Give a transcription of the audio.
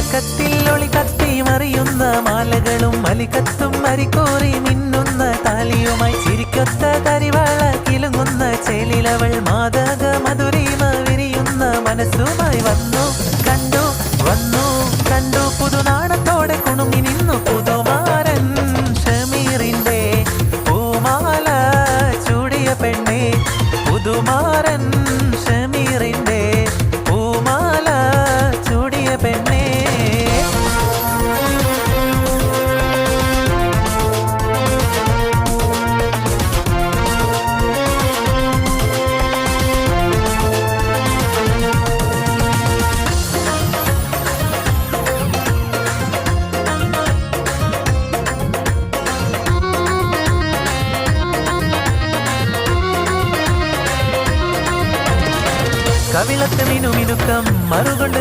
തിളക്കത്തിൽ ഒളി കത്തി മറിയുന്ന മാലകളും മലികത്തും മരിക്കോറി മിന്നുന്ന താലിയുമായി ചിരിക്കൊത്ത കരിവാള കിലുങ്ങുന്ന ചേലിലവൾ മാതക മധുരിമ വിരിയുന്ന മനസ്സുമായി വന്നു കണ്ടു പുതുനാടത്തോടെ കുണുങ്ങി നിന്നു പുതുമാരൻ ഷമീറിന്റെ പൂമാല ചൂടിയ പെണ്ണെ പുതുമാരൻ ഷമീറിന്റെ പൂമാല ചൂടിയ പെണ്ണെ. കവിളത്ത് മിനുമിനുക്കം മറുകൊണ്ട്